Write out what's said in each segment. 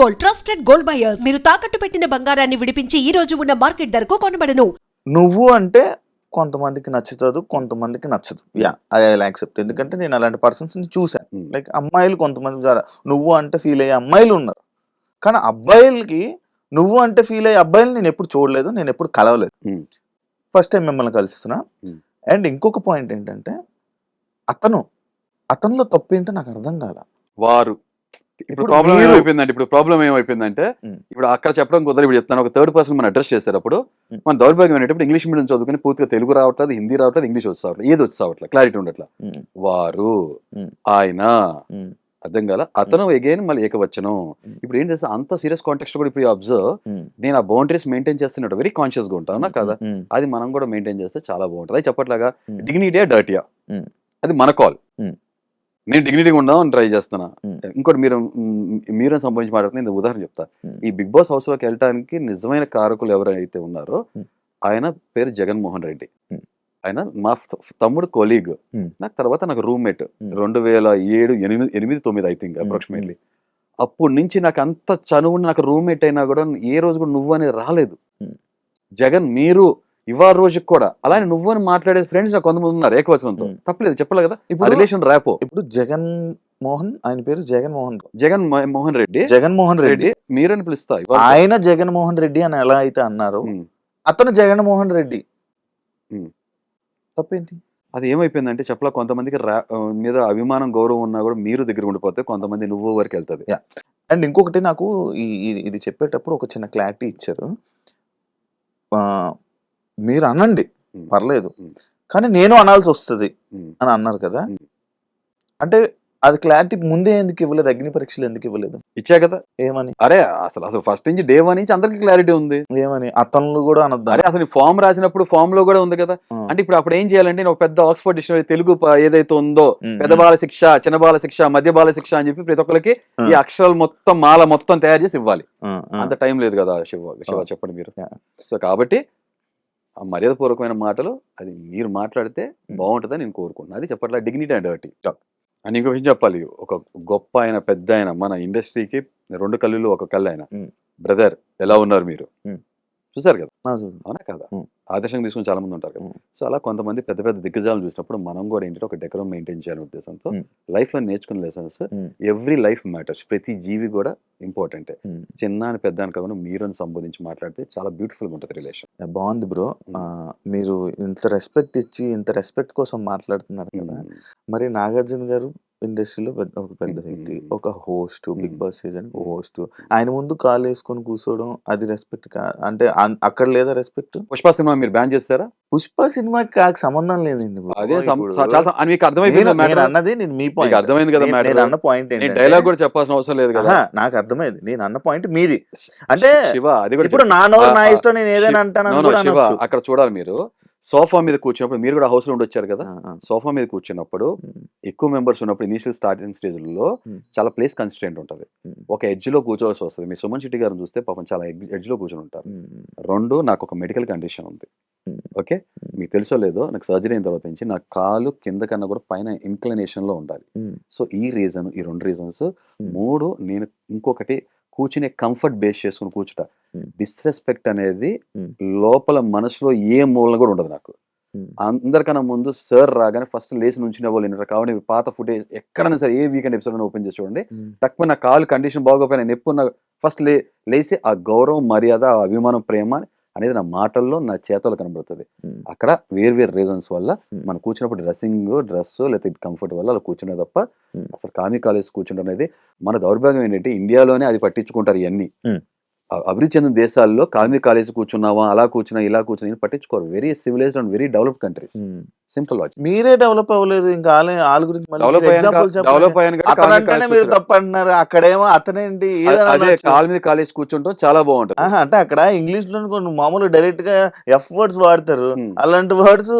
Gold, trusted gold buyers. మీరు తాకట్టు పెట్టిన బంగారాన్ని విడిపించి ఈ రోజు ఉన్న మార్కెట్ ధరకు కొనబడను. నువ్వు అంటే కొంతమందికి నచ్చుతుంది, కొంతమందికి నచ్చదు. I accept. ఎందుకంటే నేను అలాంటి పర్సన్స్ ని చూసాను. లైక్ అమ్మాయిలు కొంతమంది నువ్వు అంటే ఫీల్ అయ్యే అమ్మాయిలు ఉన్నారు. కానీ అబ్బాయిలకి నువ్వు అంటే ఫీల్ అయ్యే అబ్బాయిలు నేను ఎప్పుడు చూడలేదు, నేను ఎప్పుడు కలవలేదు. ఫస్ట్ టైం మిమ్మల్ని కలుస్తున్నా. అండ్ ఇంకొక పాయింట్ ఏంటంటే అతనిలో తప్పు ఏంటో నాకు అర్థం కాల. వారు ఇప్పుడు ప్రాబ్లం ఏమైపోయిందంటే ఇప్పుడు అక్కడ చెప్పడం కుదరదు. ఇప్పుడు చెప్తాను, ఒక థర్డ్ పర్సన్ మనం అడ్రస్ చేసేటప్పుడు మన దౌర్భాగ్యం ఏంటంటే ఇంగ్లీష్ మీడియం చదువుకుని పూర్తిగా తెలుగు రావట్లేదు, హిందీ రావట్లేదు, ఇంగ్లీష్ వచ్చి ఏది వచ్చి రావట్లేదు, క్లారిటీ ఉండట్లా. వారు, ఆయన, అర్థం కాల, అతను అగైన్ మళ్ళీ ఏకవచనం. ఇప్పుడు ఏం చేస్తా అంత సీరియస్ కాంటెక్స్ట్ కూడా ఇప్పుడు అబ్జర్వ్ నేను ఆ బౌండరీస్ మెయింటైన్ చేస్తున్నట్టు వెరీ కాన్షియస్ గా ఉంటాను కదా. అది మనం కూడా మెయింటైన్ చేస్తే చాలా బాగుంటుంది. అది చెప్పట్లాగా డిగ్నిటీయా డర్టీయా అది మన కాల్. నేను డిగ్నిటీగా ఉందామని ట్రై చేస్తున్నా. ఇంకోటి మీరు సంబంధించి మాట్లాడుతున్నా. నేను ఉదాహరణ చెప్తా. ఈ బిగ్ బాస్ హౌస్ లోకి వెళ్ళడానికి నిజమైన కారకులు ఎవరైతే ఉన్నారో ఆయన పేరు జగన్మోహన్ రెడ్డి. ఆయన మా తమ్ముడు కొలీగ్, నాకు తర్వాత నాకు రూమ్మేట్ 2007, 8, 9 ఐ థింక్ అప్రాక్సిమేట్లీ. అప్పటి నుంచి నాకు అంత చనువు నాకు రూమ్మేట్ అయినా కూడా ఏ రోజు కూడా నువ్వు అనేది రాలేదు. జగన్ మీరు ఇవాళ రోజుకి కూడా అలానే నువ్వు అని మాట్లాడే ఫ్రెండ్స్ నాకు కొంతమంది ఉన్నారు ఏకవచనంతో. తప్పలేదు, చెప్పలే కదా. ఇప్పుడు రిలేషన్ ర్యాపో. ఇప్పుడు ఆయన పేరు జగన్మోహన్ రెడ్డి మీరని పిలుస్తా. ఆయన జగన్మోహన్ రెడ్డి అని ఎలా అయితే అన్నారు, అతను జగన్మోహన్ రెడ్డి. తప్పేంటి? అది ఏమైపోయిందంటే చెప్పలా, కొంతమందికి మీద అభిమానం గౌరవం ఉన్నా కూడా మీరు దగ్గర ఉండిపోతే కొంతమంది నువ్వు వరకు వెళ్తుంది. అండ్ ఇంకొకటి నాకు ఇది చెప్పేటప్పుడు ఒక చిన్న క్లారిటీ ఇచ్చారు. మీరు అనండి పర్లేదు, కానీ నేను అనాల్సి వస్తుంది అని అన్నారు కదా. అంటే అది క్లారిటీ ముందే ఎందుకు ఇవ్వలేదు? అగ్ని పరీక్షలు ఎందుకు ఇవ్వలేదు? ఇచ్చా కదా. ఏమని? అరే అసలు ఫస్ట్ నుంచి డే 1 నుంచి అందరికి క్లారిటీ ఉంది. ఏమని? అతను కూడా అనద్దు. అరే అసలు ఫామ్ రాసినప్పుడు ఫామ్ లో కూడా ఉంది కదా. అంటే ఇప్పుడు అప్పుడు ఏం చేయాలంటే ఒక పెద్ద ఆక్స్ఫర్డ్ డిక్షనరీ తెలుగు ఏదైతే ఉందో పెద్ద బాల శిక్ష, చిన్న బాల శిక్ష, మధ్య బాల శిక్ష అని చెప్పి ప్రతి ఒక్కరికి ఈ అక్షరాలు మొత్తం మాల మొత్తం తయారు చేసి ఇవ్వాలి. అంత టైం లేదు కదా శివ చెప్పండి మీరు. సో కాబట్టి ఆ మర్యాదపూర్వకమైన మాటలు అది మీరు మాట్లాడితే బాగుంటుందని నేను కోరుకుంటున్నాను. అది చెప్పట్లా డిగ్నిటీ అండ్ డర్టీ అని. ఇంకో విషయం చెప్పాలి. ఒక గొప్ప ఆయన, పెద్ద ఆయన, మన ఇండస్ట్రీకి 2 కళ్ళు 1 కళ్ళు ఆయన. బ్రదర్ ఎలా ఉన్నారు మీరు? చూసారు కదా, అవునా కదా? ఆదర్శంగా తీసుకుని చాలా మంది ఉంటారు కదా. సో అలా కొంతమంది పెద్ద పెద్ద దిగ్గజాలను చూసినప్పుడు మనం కూడా ఏంటంటే ఒక డెకరం మెయింటైన్ చేయాలనే ఉద్దేశంతో లైఫ్ లో నేర్చుకునే లెసన్స్. ఎవ్రీ లైఫ్ మ్యాటర్స్, ప్రతి జీవి కూడా ఇంపార్టెంటే. చిన్న అని పెద్ద అని కాకుండా మీరు అని సంబోధించి మాట్లాడితే చాలా బ్యూటిఫుల్ గా ఉంటుంది రిలేషన్. బాగుంది బ్రో. మీరు ఇంత రెస్పెక్ట్ ఇచ్చి ఇంత రెస్పెక్ట్ కోసం మాట్లాడుతున్నారు కదా. మరి నాగార్జున గారు ఇండస్ట్రీలో ఒక పెద్ద వ్యక్తి, ఒక host, Bigg Boss season host. ఆయన ముందు కాల్ వేసుకొని కూర్చోవడం అది రెస్పెక్ట్ అంటే అక్కడ లేదా రెస్పెక్ట్? పుష్ప సినిమా మీరు బ్యాన్ చేస్తారా? పుష్ప సినిమాకి నాకు సంబంధం లేదండి. అన్నది నేను మీ పాయింట్ అర్థమైంది కదా. నేను అన్న పాయింట్ డైలాగ్ కూడా చెప్పాల్సిన అవసరం లేదు కదా. నాకు అర్థమైంది. నేను అన్న పాయింట్ మీది. అంటే ఇప్పుడు నా ఇష్టం, నేను ఏదైనా అంటాను. అక్కడ చూడాలి మీరు. సోఫా మీద కూర్చున్నప్పుడు మీరు కూడా హౌస్ లో ఉండొచ్చారు కదా. సోఫా మీద కూర్చున్నప్పుడు ఎక్కువ మెంబర్స్ ఉన్నప్పుడు ఇనిషియల్ స్టార్టింగ్ స్టేజ్లో చాలా ప్లేస్ కన్స్ట్రెంట్ ఉంటుంది. ఒక ఎడ్జ్ లో కూర్చోవలసి వస్తుంది. మీ సుమన్ శెట్టి గారిని చూస్తే పాపం చాలా ఎడ్జ్ లో కూర్చొని ఉంటారు. 2, నాకు ఒక మెడికల్ కండిషన్ ఉంది. ఓకే, మీకు తెలుసో లేదో, నాకు సర్జరీ అయిన తర్వాత నుంచి నా కాలు కింద కన్నా కూడా పైన ఇన్క్లినేషన్ లో ఉండాలి. సో ఈ 2 రీజన్స్. 3, నేను ఇంకొకటి కూర్చునే కంఫర్ట్ బేస్ చేసుకుని కూర్చుంటా. డిస్రెస్పెక్ట్ అనేది లోపల మనసులో ఏ మూలన కూడా ఉండదు నాకు. అందరికన్నా ముందు సార్ రాగానే ఫస్ట్ లేచి నుంచిన వాళ్ళు కాబట్టి పాత ఫుటేజ్ ఎక్కడైనా సరే ఏ వీకెండ్ ఎపిసోడ్ ఓపెన్ చేసి చూడండి. తక్కువ నా కాలు కండిషన్ బాగోపోయినా నొప్పి ఉన్న ఫస్ట్ లేచి ఆ గౌరవం, మర్యాద, అభిమానం, ప్రేమ అనేది నా మాటల్లో, నా చేతల్లో కనబడుతుంది. అక్కడ వేరు రీజన్స్ వల్ల మనం కూర్చున్నప్పుడు డ్రెస్ లేకపోతే కంఫర్ట్ వల్ల అలా కూర్చునే తప్ప అసలు కామీ కాలేజ్ కూర్చుంటాం అనేది మన దౌర్భాగ్యం. ఏంటంటే ఇండియాలోనే అది పట్టించుకుంటారు. ఇవన్నీ అభివృద్ధి చెందిన దేశాల్లో కాలనీ కాలేజ్ కూర్చున్నావా, అలా కూర్చున్నా, ఇలా కూర్చున్నా పట్టించుకోరు. Very civilized and very developed countries. Simple logic. మీరే డెవలప్ అవ్వలేదు, ఇంకా వాళ్ళ గురించి మీరు తప్పు అంటున్నారు. అక్కడేమో అతనేంటి కాలు మీద కాలేజ్ కూర్చుంటాం చాలా బాగుంటుంది. అంటే అక్కడ ఇంగ్లీష్ లో మామూలు డైరెక్ట్ గా ఎఫ్ వర్డ్స్ వాడతారు. అలాంటి వర్డ్స్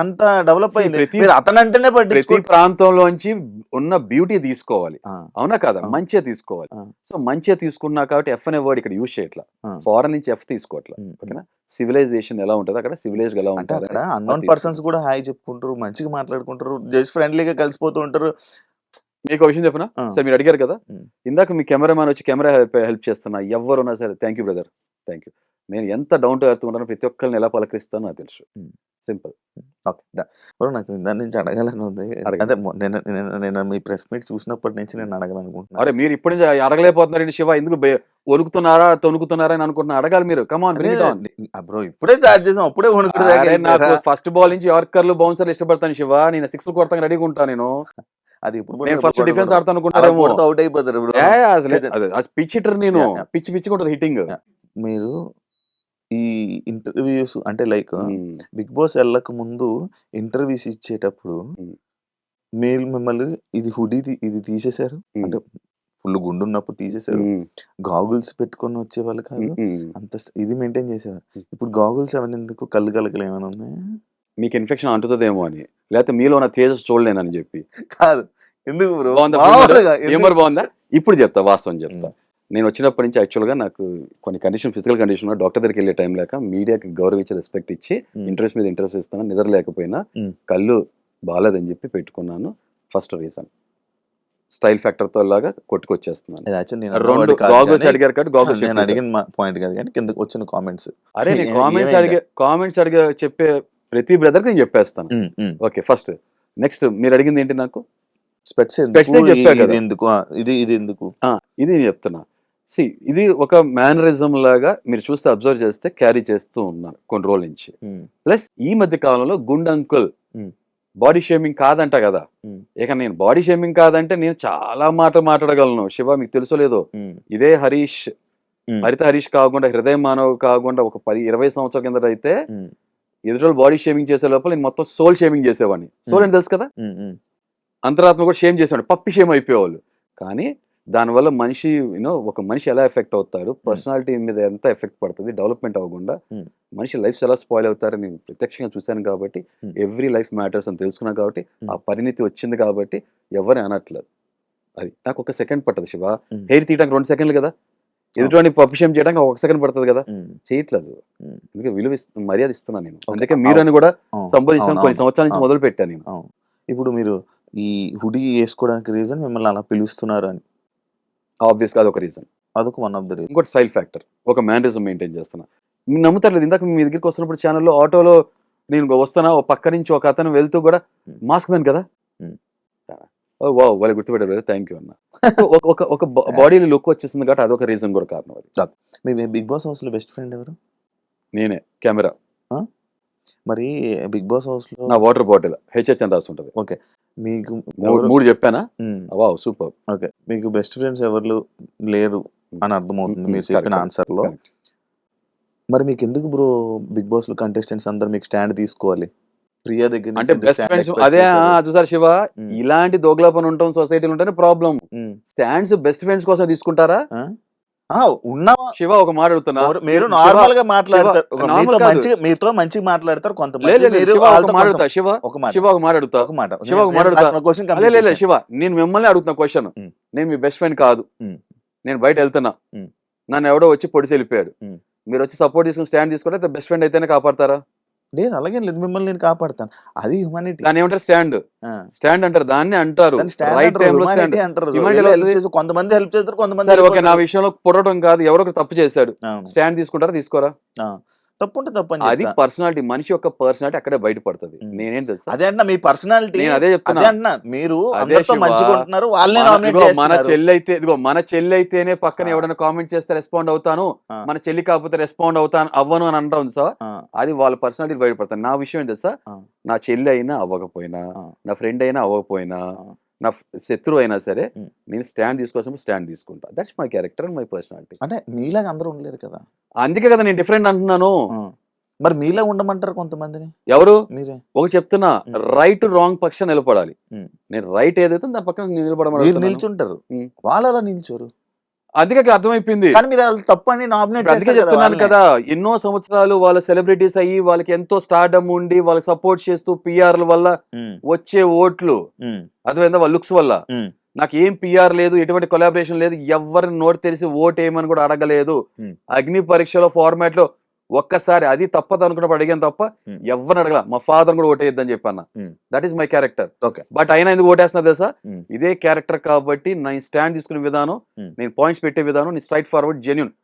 అంతా డెవలప్ అయింది. అతనంటేనే ప్రతి ప్రాంతంలోంచి ఉన్న బ్యూటీ తీసుకోవాలి, అవునా కదా? మంచిగా తీసుకోవాలి. సో మంచిగా తీసుకున్నా కాబట్టి ఎఫ్ అనే వర్డ్ ఇక్కడ యూజ్ చేయట్లా. ఫారెన్ నుంచి ఎఫ్ తీసుకోవట్లా. ఓకేనా? సివిలైజేషన్ ఎలా ఉంటుంది అక్కడ, సివిలైజ్ ఎలా ఉంటుంది అక్కడ, అన్నోన్ పర్సన్స్ కూడా హాయ్ చెప్పుకుంటారు, మంచిగా మాట్లాడుకుంటారు, జస్ట్ ఫ్రెండ్లీగా కలిసిపోతూ ఉంటారు. మీకు ఒక విషయం చెప్పనా సార్, మీరు అడిగారు కదా ఇందాక మీ కెమెరామ్యాన్ వచ్చి కెమెరా హెల్ప్ చేస్తున్నా ఎవరున్నా సరే thank you brother, thank you. నేను ఎంత డౌన్ టు ఎర్త్ ఉంటానో ప్రతి ఒక్కరిని ఎలా పలకరిస్తానో నాకు తెలుసు. సింపుల్. ఓకే బ్రో, నాకు దాని నుంచి అడగాలని ఉంది. అదే నేను మీ ప్రెస్ మీట్ చూసినప్పటి నుంచి నేను అడగాలనుకుంటున్నాను. అరే మీరు ఇప్పటి నుంచి అడగలేకపోతున్నారండి శివ, ఎందుకు వణుకుతున్నారా తొణుకుతున్నారా అని అనుకుంటున్నా, అడగాలి మీరు. కమాన్ బ్రో, ఇప్పుడే స్టార్ట్ చేసాం, అప్పుడే నాకు ఫస్ట్ బాల్ నుంచి యార్కర్లు బౌన్సర్లు ఇష్టపడతాను శివ. నేను 6 కొడతాను రెడీగా ఉంటాను నేను. అది ఇప్పుడు నేను ఫస్ట్ డిఫెన్స్ ఆడుతాను అనుకుంటారేమో, అవుట్ అయిపోతారు బ్రో. పిచ్ హిట్టర్ నేను, పిచ్చి ఉంటుంది హిట్టింగ్. మీరు ఈ ఇంటర్వ్యూస్ అంటే లైక్ బిగ్ బాస్ వెళ్ళక ముందు ఇంటర్వ్యూస్ ఇచ్చేటప్పుడు మీరు మిమ్మల్ని ఇది హుడీ ఇది తీసేశారు అంటే ఫుల్ గుండు ఉన్నప్పుడు తీసేశారు, గాగుల్స్ పెట్టుకొని వచ్చేవాళ్ళు కాదు, అంత ఇది మెయింటైన్ చేసేవారు. ఇప్పుడు గాగుల్స్ ఏమైనా ఎందుకు, కళ్ళు కలకలు ఏమైనా ఉన్నాయా? మీకు ఇన్ఫెక్షన్ అంటుతుందేమో అని, లేకపోతే మీలో నా తేజస్ చూడలేనని చెప్పి కాదు. ఎందుకు బ్రో? బాగుందా? ఇప్పుడు చెప్తా, వాస్తవం చెప్తా. నేను వచ్చినప్పటి నుంచి యాక్చువల్గా నాకు కొన్ని కండిషన్, ఫిజికల్ కండిషన్, డాక్టర్ దగ్గరికి వెళ్ళే టైం లేక మీడియాకి గౌరవించి రెస్పెక్ట్ ఇచ్చి ఇంట్రెస్ట్ మీద ఇంట్రెస్ట్ ఇస్తాను, నిద్ర లేకపోయినా కళ్ళు బాగాలేదని చెప్పి పెట్టుకున్నాను. ఫస్ట్ రీజన్ స్టైల్ ఫ్యాక్టర్ తో లాగా కొట్టుకొచ్చేస్తున్నాను. అడిగారు కాబట్టి నేను అడిగిన పాయింట్ కాదు కానీ కిందకి వచ్చిన కామెంట్స్. అరే నేను కామెంట్స్ అడిగే చెప్పే ప్రతి బ్రదర్ నేను చెప్పేస్తాను. ఓకే, ఫస్ట్ నెక్స్ట్ మీరు అడిగింది ఏంటి? నాకు స్పెట్స్ ఎందుకు, ఇది ఎందుకు, ఇది నేను చెప్తున్నా. ఇది ఒక మేనరిజం లాగా మీరు చూస్తే అబ్జర్వ్ చేస్తే క్యారీ చేస్తూ ఉన్నారు కొన్ని రోజుల నుంచి. ప్లస్ ఈ మధ్య కాలంలో గుండ్ అంకుల్ బాడీ షేమింగ్ కాదంట కదా. ఇక నేను బాడీ షేమింగ్ కాదంటే నేను చాలా మాట్లాడగలను శివ, మీకు తెలుసో లేదో. ఇదే హరిత హరీష్ కాకుండా, హృదయ మానవ్ కాకుండా ఒక 10-20 సంవత్సరాల కింద అయితే ఎదుటి బాడీ షేమింగ్ చేసే లోపల నేను మొత్తం సోల్ షేమింగ్ చేసేవాడిని. సోల్ అని తెలుసు కదా, అంతరాత్మ కూడా షేమ్ చేసేవాడు, పప్పి షేమ్ అయిపోయేవాళ్ళు. కానీ దానివల్ల మనిషి ఒక మనిషి ఎలా ఎఫెక్ట్ అవుతారు, పర్సనాలిటీ మీద ఎంత ఎఫెక్ట్ పడుతుంది, డెవలప్మెంట్ అవ్వకుండా మనిషి లైఫ్ ఎలా స్పాయిల్ అవుతారు నేను ప్రత్యక్షంగా చూశాను కాబట్టి, ఎవ్రీ లైఫ్ మ్యాటర్స్ అని తెలుసుకున్నాను కాబట్టి, ఆ పరిణితి వచ్చింది కాబట్టి ఎవరిని అనట్లేదు. అది నాకు ఒక సెకండ్ పట్టదు శివ. హెయిర్ తీయడానికి 2 సెకండ్లు కదా, ఎదుటి పప్పిషం చేయడానికి 1 సెకండ్ పడుతుంది కదా, చేయట్లేదు. అందుకే మర్యాద ఇస్తున్నాను నేను. అందుకే మీరు అని కూడా సంబోధించడం కొన్ని సంవత్సరాల నుంచి మొదలు పెట్టాను నేను. ఇప్పుడు మీరు ఈ హుడీ వేసుకోవడానికి రీజన్ మిమ్మల్ని అలా పిలుస్తున్నారు అని ఆబ్వియస్ గా అదొక రీజన్, అదొక వన్ ఆఫ్ ద రీజన్. ఇంకోటి స్టైల్ ఫ్యాక్టర్, ఒక మ్యానరిజం మెయింటైన్ చేస్తున్నా. మీరు నమ్ముతారు, ఇందాక మీ దగ్గరికి వస్తున్నప్పుడు ఛానల్లో ఆటోలో నేను వస్తున్నా, ఒక పక్క నుంచి ఒక అతను వెళ్తూ కూడా మాస్క్ మ్యాన్ కదా, వావ్ వాళ్ళు గుర్తుపెట్టారు, థ్యాంక్ యూ అన్న. సో ఒక బాడీలో లుక్ వచ్చేసింది కాబట్టి అదొక రీజన్ కూడా కారణం. అది మీ బిగ్ బాస్ హౌస్ లో బెస్ట్ ఫ్రెండ్ ఎవరు? నేనే. కెమెరా. మరి బిగ్ బాస్ హౌస్ లో నా వాటర్ బాటిల్ హెచ్హెచ్ అని రాసి ఉంటుంది. ఓకే, మీకు 3 చెప్పానా? Wow super. ఓకే, మీకు బెస్ట్ ఫ్రెండ్స్ ఎవరు లేరు అని అర్థమవుతుంది మీరు చెప్పిన ఆన్సర్ లో. మరి మీకు ఎందుకు బ్రో బిగ్ బాస్ లో కంటెస్టెంట్స్ అందరు మీకు స్టాండ్ తీసుకోవాలి? ప్రియా దగ్గర అంటే బెస్ట్ ఫ్రెండ్స్ అదే చూసారు శివ, ఇలాంటి దోగ్లాపని ఉంటాం సొసైటీలో ఉంటేనే ప్రాబ్లం. స్టాండ్స్ బెస్ట్ ఫ్రెండ్స్ కోసం తీసుకుంటారా? ఉన్నావా శివ, ఒక మాట అడుగుతున్నా, మీరు నార్మల్ గా మాట్లాడతారు, మీతో మంచిగా మాట్లాడతారు కొంతమంది. శివ నేను మిమ్మల్ని అడుగుతున్నా క్వశ్చన్, నేను మీ బెస్ట్ ఫ్రెండ్ కాదు, నేను బయట వెళ్తున్నా, నన్ను ఎవడో వచ్చి పొడిచి వెళ్ళిపోయాడు, మీరు వచ్చి సపోర్ట్ తీసుకుని స్టాండ్ తీసుకుంటే బెస్ట్ ఫ్రెండ్ అయితేనే కాపాడతారా? లేదు, అలాగే లేదు, మిమ్మల్ని నేను కాపాడతాను, అది హ్యూమానిటీ. దాన్ని ఏమంటారు? స్టాండ్ అంటారు, దాన్ని అంటారు. కొంతమంది హెల్ప్ చేస్తారు, కొంతమంది. సరే ఓకే, నా విషయంలో పొడవడం కాదు, ఎవరో తప్పు చేశాడు, స్టాండ్ తీసుకుంటారా తీసుకోరా? తప్పుంటే తప్పని, అది పర్సనాలిటీ, మనిషి యొక్క పర్సనాలిటీ అక్కడే బయటపడుతుంది. నేనేం తెలుసు, అదే అన్న మీ పర్సనాలిటీ, నేను అదే చెప్తున్నా. మీరు మన చెల్లి అయితేనే పక్కన ఎవరైనా కామెంట్ చేస్తే రెస్పాండ్ అవుతాను, మన చెల్లి కాకపోతే రెస్పాండ్ అవ్వను అని అంటాం సార్. అది వాళ్ళ పర్సనాలిటీ బయటపడతాను. నా విషయం ఏం తెలుసా, నా చెల్లి అయినా అవ్వకపోయినా, నా ఫ్రెండ్ అయినా అవ్వకపోయినా, నా శత్రువు అయినా సరే నేను స్టాండ్ తీసుకోవాల్సిన స్టాండ్ తీసుకుంటా. That's my character and my personality. అంటే మీలాగా అందరూ ఉండలేరు కదా, అందుకే కదా నేను డిఫరెంట్ అంటున్నాను. మరి మీలా ఉండమంటారు కొంతమందిని. ఎవరు? మీరే. ఒక చెప్తున్నా, రైట్ రాంగ్ పక్షం నిలబడాలి. నేను రైట్ ఏదైతే దాని పక్కన నిలబడమని నిల్చుంటారు, వాళ్ళు అలా నిల్చోరు. అందుకే అర్థమైపోయింది, తప్పని అందుకే చెప్తున్నాను కదా. ఎన్నో సంవత్సరాలు వాళ్ళ సెలబ్రిటీస్ అయ్యి వాళ్ళకి ఎంతో స్టార్డమ్ ఉండి వాళ్ళు సపోర్ట్ చేస్తూ పిఆర్ల వల్ల వచ్చే ఓట్లు, అర్థమైందా, వాళ్ళ లుక్స్ వల్ల. నాకు ఏం పిఆర్ లేదు, ఎటువంటి కొలాబరేషన్ లేదు, ఎవరిని నోటు తెరిచి ఓటు ఏమని కూడా అడగలేదు. అగ్ని పరీక్షలో ఫార్మాట్ లో ఒక్కసారి అది తప్పదు అనుకున్నప్పుడు అడిగాను తప్ప Hmm. ఎవరిని అడగల. మా ఫాదర్ కూడా ఓటేయద్దని చెప్పన్న. Hmm. That is my character. Okay. But అయినా ఎందుకు ఓటేస్తున్నా తెలుసా? Hmm. ఇదే క్యారెక్టర్ కాబట్టి నేను స్టాండ్ తీసుకునే విధానం, Hmm. నేను పాయింట్స్ పెట్టే విధానం, నేను straightforward, genuine,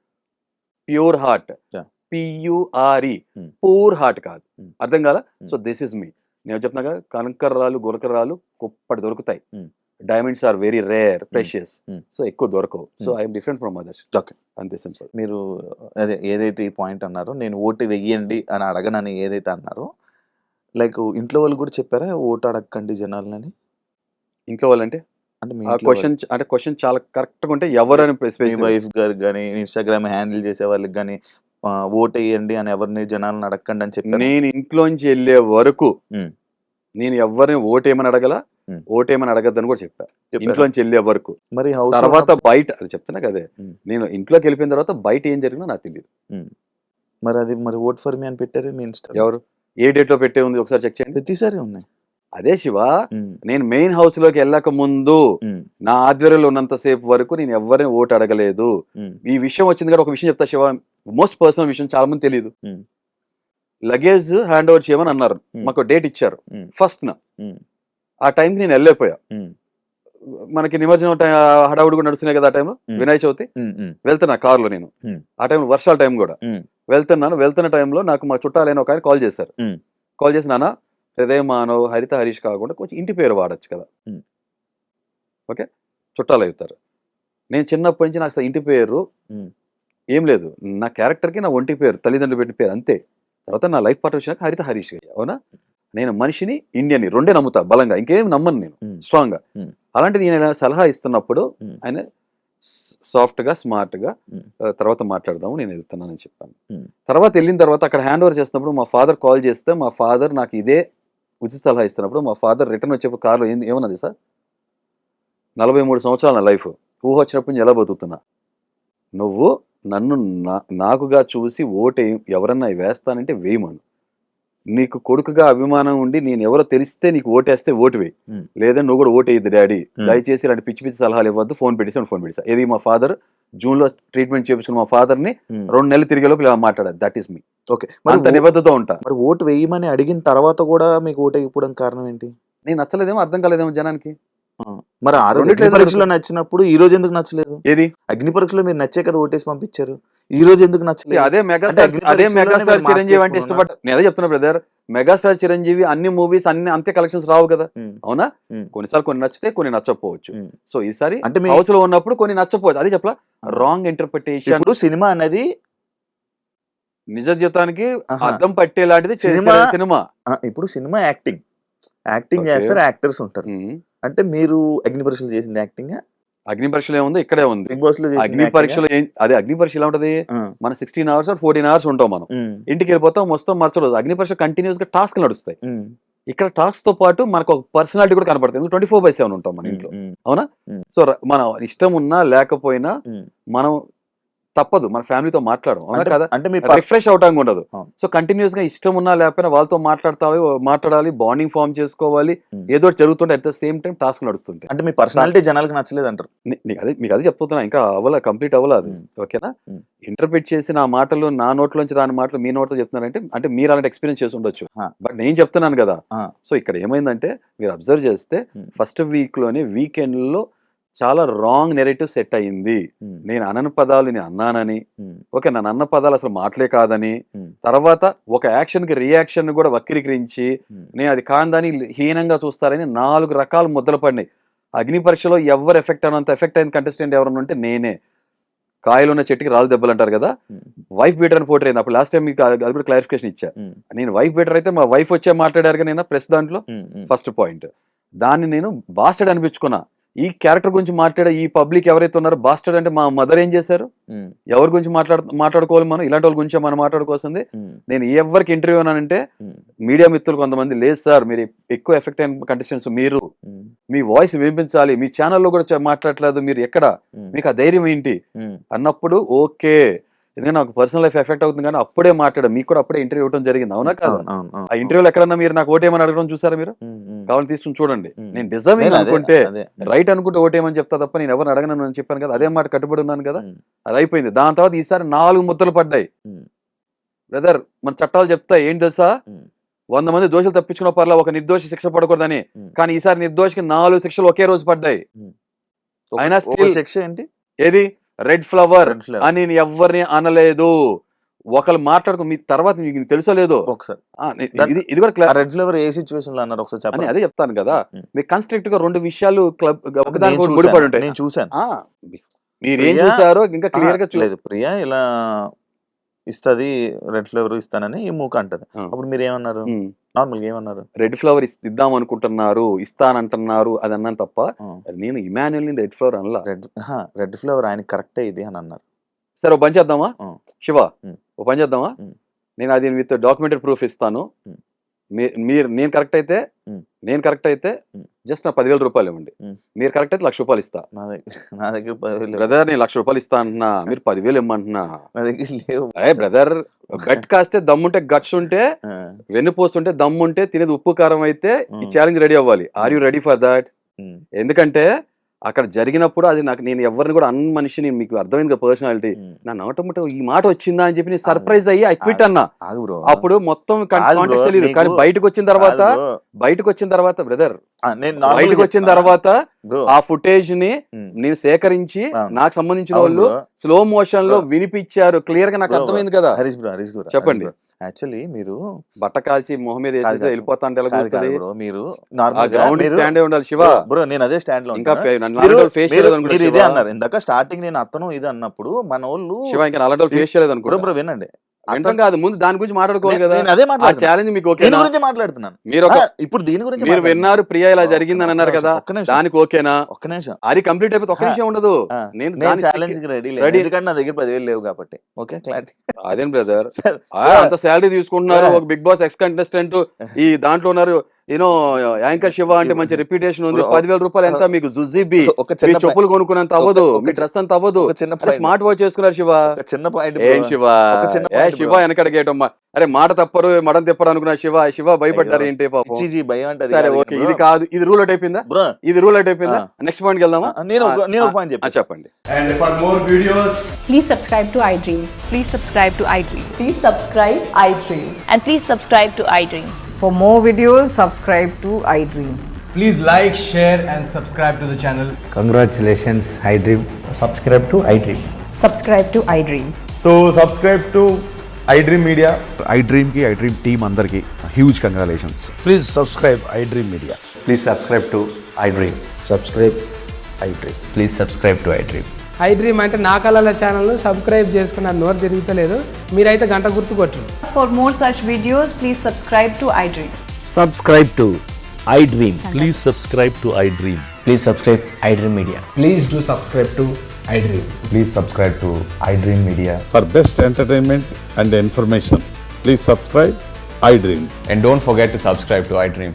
pure heart, Yeah. PURE, Hmm. Poor heart కాదు. Hmm. అర్థం కాదా? Hmm. So this is me. నేను చెప్తున్నా కదా, కనకర్రాలు గురకరాలు కుప్పటి దొరుకుతాయి. Hmm. Diamonds are very rare, precious. Hmm. So ఎక్కువ దొరకవు. So Hmm. I'm different from others. Okay. అంతే సింపుల్. మీరు అదే ఏదైతే ఈ పాయింట్ అన్నారో, నేను ఓటు వెయ్యండి అని అడగనని ఏదైతే అన్నారో, లైక్ ఇంట్లో వాళ్ళు కూడా చెప్పారా ఓటు అడగకండి జనాలని? ఇంట్లో వాళ్ళంటే అంటే మీ ఆ ఇంట్లో క్వశ్చన్ చాలా కరెక్ట్ గా ఉంటే ఎవరని మీ వైఫ్ గారు కానీ ఇన్స్టాగ్రామ్ హ్యాండిల్ చేసే వాళ్ళకి కానీ ఓటు వేయండి అని ఎవరిని జనాలను అడగకండి అని చెప్పారు. నేను ఇంట్లోంచి వెళ్ళే వరకు నేను ఎవరిని ఓటేమని అడగల, ఓటేమని అడగద్దని కూడా చెప్పా. ఇంట్లోంచి వెళ్ళే వరకు. మరి హౌస్ తర్వాత బయట అది చెప్తున్నా కదే, Hmm. నేను ఇంట్లోకి వెళ్ళిపోయిన తర్వాత బయట ఏం జరిగినా నాకు తెలియదు. మరి అది మరి ఓట్ ఫర్ మీ అని పెట్టారు మీ ఇన్స్టా? ఎవరు ఏ డేట్ లో పెట్టే ఉంది ఒకసారి చెక్ చేయండి. ప్రతిసారి ఉన్నాయి. అదే శివ, నేను మెయిన్ హౌస్ లోకి వెళ్ళక ముందు నా ఆధ్వర్యంలో ఉన్నంత సేపు వరకు నేను ఎవరిని ఓటు అడగలేదు. ఈ విషయం వచ్చింది కదా, ఒక విషయం చెప్తా శివ, మోస్ట్ పర్సనల్ విషయం, చాలా మంది తెలియదు. లగేజ్ హ్యాండ్ ఓవర్ చేయమని అన్నారు, మాకు డేట్ ఇచ్చారు ఫస్ట్ న. ఆ టైంకి నేను వెళ్ళలేకపోయా. మనకి నిమజ్జనం హడావుడు కూడా నడుస్తున్నాయి కదా ఆ టైంలో, వినాయక చవితి. వెళ్తున్నా కారులో నేను, ఆ టైంలో వర్షాల టైం కూడా. వెళ్తున్న టైంలో నాకు మా చుట్టాలైన ఒక ఆయన కాల్ చేశారు. కాల్ చేసి, నాన్న హృదయ మానవ్ హరిత హరీష్ కాకుండా కొంచెం ఇంటి పేరు వాడచ్చు కదా. ఓకే, చుట్టాలు అవుతారు. నేను చిన్నప్పటి నుంచి నాకు అసలు ఇంటి పేరు ఏం లేదు, నా క్యారెక్టర్కి నా ఒంటి పేరు, తల్లిదండ్రులు పెట్టిన పేరు అంతే. తర్వాత నా లైఫ్ పార్ట్ వచ్చినాక హరిత హరీష్ అయ్యా. అవునా, నేను మనిషిని ఇండియన్ని రెండే నమ్ముతా బలంగా, ఇంకేం నమ్మను నేను స్ట్రాంగ్ గా. అలాంటిది ఈయన సలహా ఇస్తున్నప్పుడు ఆయన సాఫ్ట్ గా స్మార్ట్ గా తర్వాత మాట్లాడదాము నేను వెళ్తున్నానని చెప్పాను. తర్వాత వెళ్ళిన తర్వాత అక్కడ హ్యాండ్ ఓవర్ చేస్తున్నప్పుడు మా ఫాదర్ కాల్ చేస్తే, మా ఫాదర్ నాకు ఇదే ఉచిత సలహా ఇస్తున్నప్పుడు మా ఫాదర్ రిటర్న్ వచ్చేప్పుడు కార్లో ఏమన్నది సార్, 43 సంవత్సరాలు నా లైఫ్, ఊహ వచ్చినప్పుడు నుంచి ఎలా బతుకుతున్నా, నువ్వు నన్ను నాకుగా చూసి ఓటు ఎవరన్నా వేస్తానంటే వేయమను. నీకు కొడుకుగా అభిమానం ఉండి నేను ఎవరో తెలిస్తే నీకు ఓటేస్తే ఓటు వేయి, లేదా నువ్వు కూడా ఓటేయద్దు డాడీ, దయచేసి ఇలాంటి పిచ్చి పిచ్చి సలహాలు ఇవ్వద్దు, ఫోన్ పెట్టేసి ఫోన్ పెట్టేసా. ఇది మా ఫాదర్ జూన్ లో ట్రీట్మెంట్ చేయించుకున్న మా ఫాదర్ ని 2 నెలలు తిరిగేలోపు ఇలా మాట్లాడారు. That is me. ఓకే, అంత నిబద్ధతో ఉంటా. మరి ఓటు వేయమని అడిగిన తర్వాత కూడా మీకు ఓటు వేయకపోవడం కారణం ఏంటి? నేను నచ్చలేదేమో, అర్థం కాలేదేమో జనానికి. మరి ఆ రోజు అగ్ని పరీక్షలో నచ్చినప్పుడు ఈ రోజు ఎందుకు నచ్చలేదు? ఏది అగ్ని పరీక్షలో మీరు నచ్చే కదా ఓటేసి పంపించారు, ఈ రోజు ఎందుకు నచ్చలేదు? అదే మెగాస్టార్ చిరంజీవి అంటే ఇష్టపడ్డా. నేను అదే చెప్తున్నా బ్రదర్, మెగాస్టార్ చిరంజీవి అన్ని మూవీస్ అన్ని అంతే కలెక్షన్స్ రావు కదా. అవునా, కొన్నిసార్లు కొన్ని నచ్చితే కొన్ని నచ్చకపోవచ్చు. సో ఈసారి అంటే హౌస్ లో ఉన్నప్పుడు కొన్ని నచ్చకపోవచ్చు, అదే చెప్పలా రాంగ్ ఇంటర్ప్రిటేషన్. ఇప్పుడు సినిమా అనేది నిజ జీవితానికి అర్థం పట్టేలాంటిది సినిమా. ఇప్పుడు సినిమా యాక్టింగ్ చేస్తారు, యాక్టర్స్ ఉంటారు. అంటే మీరు అగ్ని పరీక్షలు చేసింది యాక్టింగ్? అగ్ని పరీక్షలు ఏముంది, ఇక్కడే ఉంది. బిగ్ బాస్ లో అగ్ని పరీక్షలు అదే అగ్ని పరీక్ష ఎలా ఉంటది, మన 16 hours or 14 hours ఉంటాం మనం, ఇంటికి వెళ్ళిపోతాం, వస్తాం, మరుసటి రోజు. అగ్ని పరీక్ష కంటిన్యూస్ గా టాస్క్ నడుస్తాయి. ఇక్కడ టాస్క్ తో పాటు మనకు ఒక పర్సనాలిటీ కూడా కనపడుతుంది. 24/7 ఉంటాం మన ఇంట్లో. అవునా, సో మన ఇష్టం ఉన్నా లేకపోయినా మనం తప్పదు, మన ఫ్యామిలీతో మాట్లాడడం. అవునా కదా, అంటే రిఫ్రెష్ అవటానికి ఉండదు. సో కంటిన్యూస్ గా ఇష్టం ఉన్నా లేకపోయినా వాళ్ళతో మాట్లాడాలి, బాండింగ్ ఫార్మ్ చేసుకోవాలి, ఏదో జరుగుతుంటే at the same time task నడుస్తుంటాయి. అంటే మీ పర్సనాలిటీ జనాలకు నచ్చలేదు అంటారు. మీకు అదే చెప్తున్నా, ఇంకా కంప్లీట్ అవ్వలేదు. ఓకేనా, ఇంటర్ప్రిట్ చేసి నా మాటలు నా నోట్లోంచి రాని మాటలు మీ నోట్తో చెప్తున్నారంటే అంటే మీరు అలాంటి ఎక్స్పీరియన్స్ చేసి ఉండొచ్చు, బట్ నేను చెప్తున్నాను కదా. సో ఇక్కడ ఏమైందంటే మీరు అబ్జర్వ్ చేస్తే ఫస్ట్ వీక్ లోనే వీకెండ్ లో చాలా రాంగ్ నెరేటివ్ సెట్ అయ్యింది. నేను అనని పదాలు నేను అన్నానని, ఓకే నన్ను అన్న పదాలు అసలు మాటలే కాదని, తర్వాత ఒక యాక్షన్ కి రియాక్షన్ కూడా వక్రీకరించి నేను అది కాందని హీనంగా చూస్తారని 4 రకాల ముద్దలు పడినాయి. అగ్ని పరీక్షలో ఎవరు ఎఫెక్ట్ అయినంత ఎఫెక్ట్ అయిన కంటెస్టెంట్ ఎవరన్నా ఉంటే నేనే. కాయలు ఉన్న చెట్టుకి రాళ్ళు దెబ్బలు అంటారు కదా, వైఫ్ బీటర్ అని పోటీ అయింది. అప్పుడు లాస్ట్ టైం మీకు అది కూడా క్లారిఫికేషన్ ఇచ్చా. నేను వైఫ్ బీటర్ అయితే మా వైఫ్ వచ్చే మాట్లాడారు నేను ప్రెస్ దాంట్లో ఫస్ట్ పాయింట్. దాన్ని నేను బాస్టర్డ్ అనిపించుకున్నా. ఈ క్యారెక్టర్ గురించి మాట్లాడే ఈ పబ్లిక్ ఎవరైతే ఉన్నారో బాస్టర్డ్ అంటే మా మదర్ ఏం చేశారు, ఎవరి గురించి మాట్లాడుకోవాలి మనం, ఇలాంటి వాళ్ళ గురించి మనం మాట్లాడుకోవాల్సింది. నేను ఎవరికి ఇంటర్వ్యూ అన్నానంటే మీడియా మిత్రులు కొంతమంది, లేదు సార్ మీరు ఎక్కువ ఎఫెక్ట్ అయిన కంటెస్టెంట్స్, మీరు మీ వాయిస్ వినిపించాలి, మీ ఛానల్లో కూడా మాట్లాడలేదు, మీరు ఎక్కడ, మీకు ఆ ధైర్యం ఏంటి అన్నప్పుడు ఓకే, ఎందుకంటే నాకు పర్సనల్ లైఫ్ ఎఫెక్ట్ అవుతుంది కానీ అప్పుడే మాట్లాడారు, మీకు కూడా అప్పుడే ఇంటర్వ్యూ ఇవ్వడం జరిగింది. అవునా కాదు, ఆ ఇంటర్వ్యూలో ఎక్కడన్నా మీరు నాకు ఓటేమని అడగడం చూసారా? మీరు కావాలి తీసుకుని చూడండి. నేను డిజర్వింగ్ అనుకుంటే రైట్ అనుకుంటే ఓటేమని చెప్తా తప్ప నేను ఎవరిని అడగను అని చెప్పాను కదా, అదే మాట కట్టుబడి ఉన్నాను కదా, అది అయిపోయింది. దాని తర్వాత ఈసారి 4 ముద్దలు పడ్డాయి. బ్రదర్ మన చట్టాలు చెప్తా ఏంటి తెలుసా, 100 మంది దోషులు తప్పించుకున్న పర్లా ఒక నిర్దోషి శిక్ష పడకూడదని. కానీ ఈసారి నిర్దోషికి 4 శిక్షలు ఒకే రోజు పడ్డాయి. అయినా స్టిల్ శిక్ష ఏంటి? ఏది రెడ్ ఫ్లవర్ అని నేను ఎవరిని అనలేదు. ఒకళ్ళు మాట్లాడుకో మీ తర్వాత మీకు తెలుసో లేదో ఒకసారి ఇది కూడా రెడ్ ఫ్లేవర్ ఏ సిచ్యువేషన్ లో అన్నారు ఒకసారి చెప్పండి. అదే చెప్తాను కదా, మీకు కన్స్ట్రక్ట్ గా 2 విషయాలు ఒకదానికి ముడిపడి ఉంటాయి. నేను చూసాను. మీరు ఏం చూసారో ఇంకా క్లియర్ గా లేదు. ప్రియా ఇలా ఇస్తుంది, రెడ్ ఫ్లేవర్ ఇస్తానని ఈ మూక అంటది. అప్పుడు మీరు ఏమన్నారు? నార్మల్ గా ఏమన్నారు? రెడ్ ఫ్లవర్ ఇద్దాం అనుకుంటున్నారు, ఇస్తానంటున్నారు అది అన్నాను తప్ప నేను ఇమాన్యుల్ ని రెడ్ ఫ్లవర్ అనలా. రెడ్ ఫ్లేవర్ ఆయన కరెక్టే ఇది అని అన్నారు. సరే ఓ పని చేద్దామా శివ, ఓ పని చేద్దామా, నేను అది విత్ డాక్యుమెంటరీ ప్రూఫ్ ఇస్తాను. నేను కరెక్ట్ అయితే జస్ట్ నా 10,000 రూపాయలు ఇవ్వండి. మీరు కరెక్ట్ అయితే 1,00,000 రూపాయలు ఇస్తా. నా దగ్గర 10,000 బ్రదర్, నేను 1,00,000 రూపాయలు ఇస్తా అంటున్నా, మీరు 10,000 ఇమ్మంటున్నా. నా దగ్గర లేవు. అయ్యే బ్రదర్, గట్ కాస్తే దమ్ముంటే, గట్స్ ఉంటే, వెన్నుపోస్తుంటే దమ్ముంటే, తినేది ఉప్పు కారం అయితే ఈ ఛాలెంజ్ రెడీ అవ్వాలి. Are you ready for that? ఎందుకంటే అక్కడ జరిగినప్పుడు అది నాకు, నేను ఎవరిని కూడా అన్న మనిషిని, మీకు అర్థమైంది పర్సనాలిటీ, నా నోటముట ఈ మాట వచ్చిందా అని చెప్పి నేను సర్ప్రైజ్ అయ్యి ఐ క్విట్ అన్నా. అప్పుడు మొత్తం కాంటెక్స్ట్ తెలియదు, కానీ బయటకు వచ్చిన తర్వాత బ్రదర్, బయటకు వచ్చిన తర్వాత ఆ ఫుటేజ్ ని నేను సేకరించి నాకు సంబంధించిన వాళ్ళు స్లో మోషన్ లో వినిపించారు. క్లియర్ గా నాకు అర్థమైంది కదా. చెప్పండి. యాక్చువల్లీ మీరు బట్ట కాల్చి మొహం మీద వెళ్ళిపోతా మీరు స్టాండ్ ఉండాలి శివ. బ్రో నేను అదే స్టాండ్ లో ఇంకా ఇదే అన్నారు ఇందాక స్టార్టింగ్. నేను అతను ఇది అన్నప్పుడు మన వాళ్ళు శివ ఇంకా 40 ఫేస్ చేయలేదు అనుకో. బ్రో వినండి, అర్థం కాదు, ముందు దాని గురించి మాట్లాడుకోవాలి కదా. అదే ఛాలెంజ్ మీకు దీని గురించి మాట్లాడుతున్నాను. మీరు ఇప్పుడు దీని గురించి మీరు విన్నారు, ప్రియా ఇలా జరిగిందని అన్నారు కదా, దానికి ఓకేనా? ఒక్క నిమిషం, అది కంప్లీట్ అయిపోతే ఒక్క నిమిషం ఉండదు. నేను ఛాలెంజ్ రెడీ, ఎందుకంటే నా దగ్గర 10,000 లేవు కాబట్టి. Okay, clarity. అదేం బ్రదర్, అంత శాలరీ తీసుకుంటున్నారు, ఒక బిగ్ బాస్ ఎక్స్ కంటెస్టెంట్ ఈ దాంట్లో ఉన్నారు, యూనో యాంకర్ శివ అంటే మంచి రెప్యుటేషన్ ఉంది. 10,000 రూపాయలు ఎంత మీకు జుజీబీ, మీ చెప్పులు కొనుక్కున్నంత అవ్వదు, మీ డ్రెస్ అంత అవ్వదు, స్మార్ట్ వాచ్ చేసుకున్నారు శివ. చిన్న పాయింట్ ఏం శివ, శివ వెనకడిగేటమ్మా, అరే మాట తప్పరు మడం తిప్పరు అనుకున్నా శివ భయపడ్డారు ఏంటి పాపం. సరే ఓకే, ఇది కాదు, ఇది రూల్ అవుట్ అయిపోయిందా? ఇది రూల్ అవుట్ అయిపోయిందా? నెక్స్ట్ పాయింట్ వెళ్దామా? నేను పాయింట్ చెప్పండి. And for more videos, please subscribe to iDream. Please subscribe to iDream. Please subscribe iDream. And please subscribe to iDream. For more videos, subscribe to iDream. please like, share and subscribe to the channel. Congratulations, iDream. Subscribe to iDream. Subscribe to iDream. So subscribe to iDream Media. iDream ki iDream team andarki huge congratulations. Please subscribe iDream Media. Please subscribe to iDream. Subscribe iDream. Please subscribe to iDream. iDream అంటే నా కళల ఛానల్ను subscribe చేసుకున్న నోరు తిరుగుతలేదు, మీరైతే గంట గుర్తు కొట్టండి. For more such videos, please subscribe to iDream. Subscribe to iDream. Please subscribe to iDream. Please subscribe iDream Media. Please do subscribe to iDream. Please subscribe to iDream Media. For best entertainment and information, please subscribe iDream. And don't forget to subscribe to iDream.